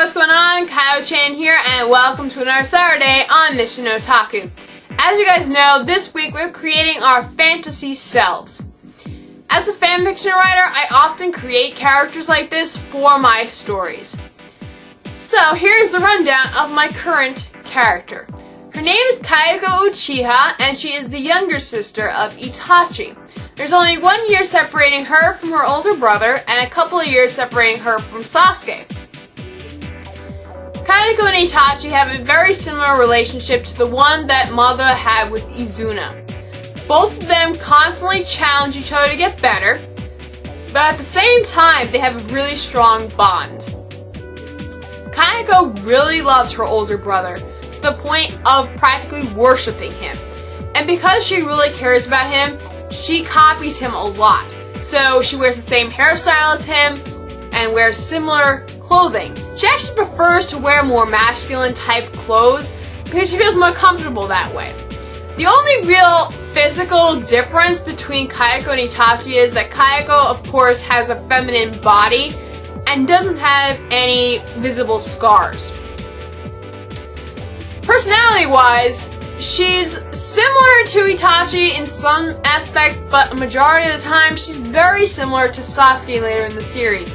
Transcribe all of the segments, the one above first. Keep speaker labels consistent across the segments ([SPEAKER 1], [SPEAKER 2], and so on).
[SPEAKER 1] what's going on? Kio-chan here, and welcome to another Saturday on MissionOtaku. As you guys know, this week we're creating our fantasy selves. As a fanfiction writer, I often create characters like this for my stories. So here's the rundown of my current character. Her name is Kayako Uchiha, and she is the younger sister of Itachi. There's only 1 year separating her from her older brother, and a couple of years separating her from Sasuke. Kayako and Itachi have a very similar relationship to the one that Madara had with Izuna. Both of them constantly challenge each other to get better, but at the same time, they have a really strong bond. Kayako really loves her older brother, to the point of practically worshipping him. And because she really cares about him, she copies him a lot. So she wears the same hairstyle as him and wears similar clothing. She actually prefers to wear more masculine type clothes because she feels more comfortable that way. The only real physical difference between Kayako and Itachi is that Kayako, of course, has a feminine body and doesn't have any visible scars. Personality-wise, she's similar to Itachi in some aspects, but a majority of the time, she's very similar to Sasuke later in the series.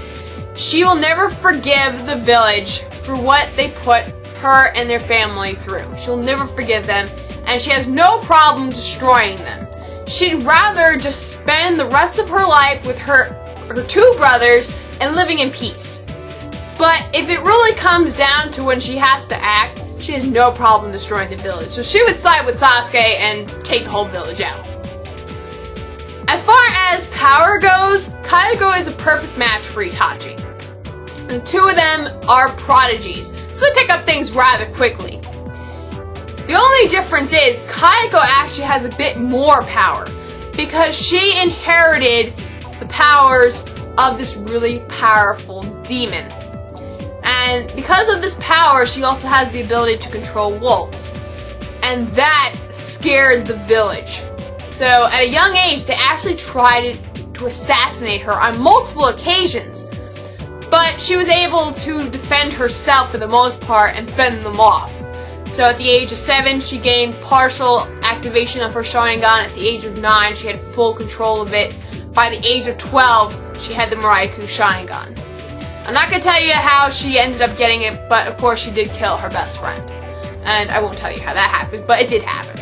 [SPEAKER 1] She will never forgive the village for what they put her and their family through. She'll never forgive them, and she has no problem destroying them. She'd rather just spend the rest of her life with her two brothers and living in peace. But if it really comes down to when she has to act, she has no problem destroying the village. So she would side with Sasuke and take the whole village out. As far as power goes, Kayako is a perfect match for Itachi. The two of them are prodigies, so they pick up things rather quickly. The only difference is Kayako actually has a bit more power because she inherited the powers of this really powerful demon. And because of this power, she also has the ability to control wolves. And that scared the village. So at a young age, they actually tried to assassinate her on multiple occasions. But she was able to defend herself for the most part and fend them off. So at the age of 7, she gained partial activation of her Sharingan. At the age of 9, she had full control of it. By the age of 12, she had the Muraiku Sharingan. I'm not going to tell you how she ended up getting it, but of course she did kill her best friend. And I won't tell you how that happened, but it did happen.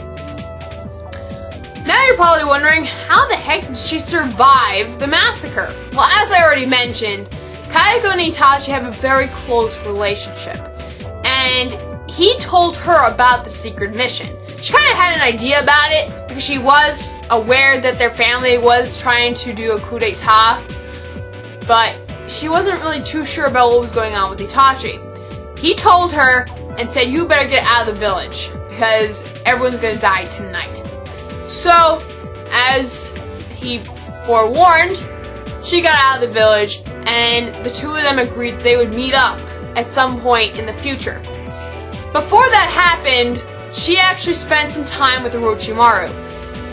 [SPEAKER 1] Now you're probably wondering, how the heck did she survive the massacre? Well, as I already mentioned, Kayako and Itachi have a very close relationship. And he told her about the secret mission. She kind of had an idea about it, because she was aware that their family was trying to do a coup d'etat, but she wasn't really too sure about what was going on with Itachi. He told her and said, you better get out of the village because everyone's gonna die tonight. So, as he forewarned, she got out of the village and the two of them agreed they would meet up at some point in the future. Before that happened, she actually spent some time with Orochimaru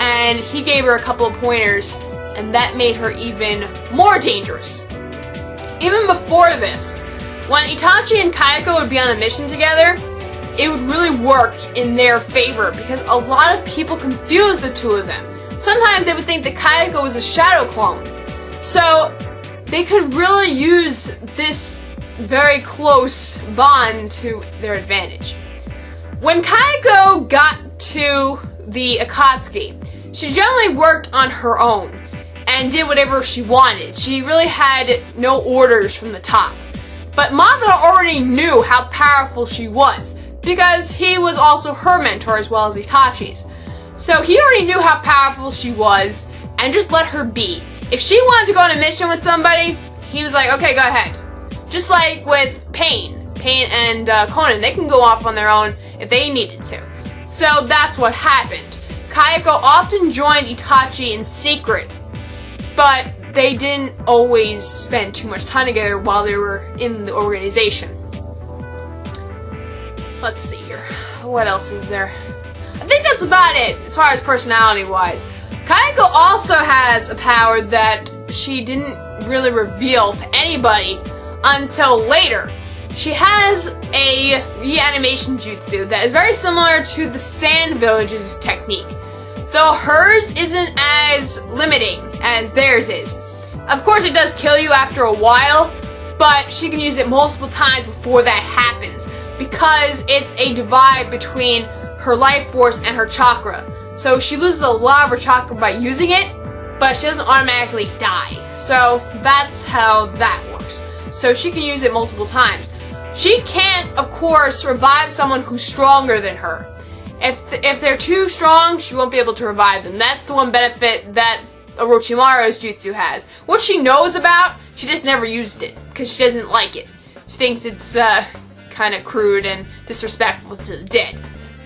[SPEAKER 1] and he gave her a couple of pointers and that made her even more dangerous. Even before this, when Itachi and Kayako would be on a mission together, it would really work in their favor because a lot of people confuse the two of them. Sometimes they would think that Kayako was a shadow clone. So they could really use this very close bond to their advantage. When Kayako got to the Akatsuki, she generally worked on her own and did whatever she wanted. She really had no orders from the top. But Madara already knew how powerful she was, because he was also her mentor as well as Itachi's. So he already knew how powerful she was, and just let her be. If she wanted to go on a mission with somebody, he was like, okay, go ahead. Just like with Pain and Conan, they can go off on their own if they needed to. So that's what happened. Kayako often joined Itachi in secret, but they didn't always spend too much time together while they were in the organization. Let's see here. What else is there? I think that's about it as far as personality-wise. Kayako also has a power that she didn't really reveal to anybody until later. she has a reanimation jutsu that is very similar to the Sand Village's technique, though hers isn't as limiting as theirs is. Of course, it does kill you after a while, but she can use it multiple times before that happens, because it's a divide between her life force and her chakra. So she loses a lot of her chakra by using it, but she doesn't automatically die. So that's how that works. So she can use it multiple times. She can't, of course, revive someone who's stronger than her. If they're too strong, she won't be able to revive them. That's the one benefit that Orochimaru's jutsu has. What she knows about, she just never used it, because she doesn't like it. She thinks it's kind of crude and disrespectful to the dead.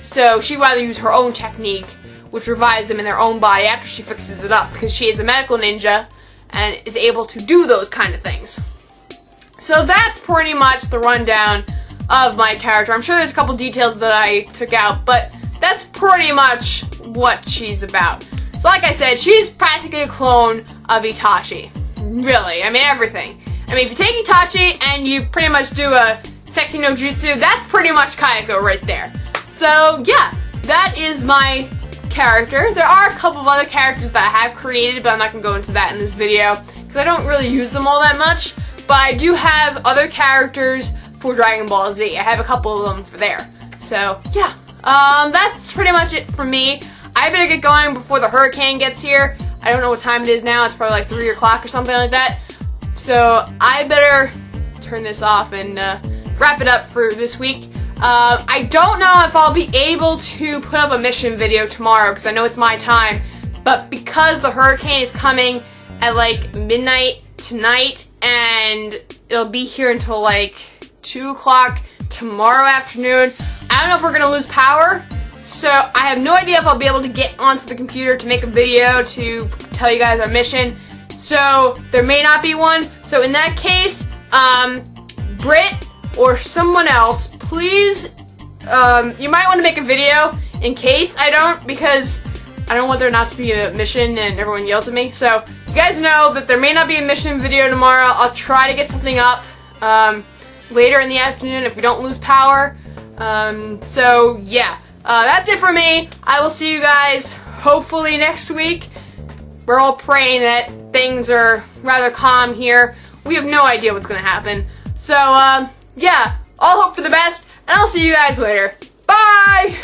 [SPEAKER 1] So she'd rather use her own technique, which revives them in their own body after she fixes it up, because she is a medical ninja and is able to do those kind of things. So that's pretty much the rundown of my character. I'm sure there's a couple details that I took out, but that's pretty much what she's about. So like I said, she's practically a clone of Itachi. Really, I mean everything. I mean, if you take Itachi and you pretty much do a sexy no jutsu, that's pretty much Kayako right there. So yeah, that is my character. There are a couple of other characters that I have created, but I'm not going to go into that in this video, because I don't really use them all that much. But I do have other characters for Dragon Ball Z. I have a couple of them for there. So yeah, that's pretty much it for me. I better get going before the hurricane gets here. I don't know what time it is now. It's probably like 3 o'clock or something like that. So I better turn this off and wrap it up for this week. I don't know if I'll be able to put up a mission video tomorrow, because I know it's my time, but because the hurricane is coming at like midnight tonight, and it'll be here until like 2 o'clock tomorrow afternoon, I don't know if we're gonna lose power, so I have no idea if I'll be able to get onto the computer to make a video to tell you guys our mission, so there may not be one. So in that case, Britt or someone else, please, you might want to make a video in case I don't, because I don't want there not to be a mission and everyone yells at me. So you guys know that there may not be a mission video tomorrow. I'll try to get something up later in the afternoon if we don't lose power. So yeah, that's it for me. I will see you guys hopefully next week. We're all praying that things are rather calm here. We have no idea what's going to happen. So yeah, all hope for the best, and I'll see you guys later. Bye!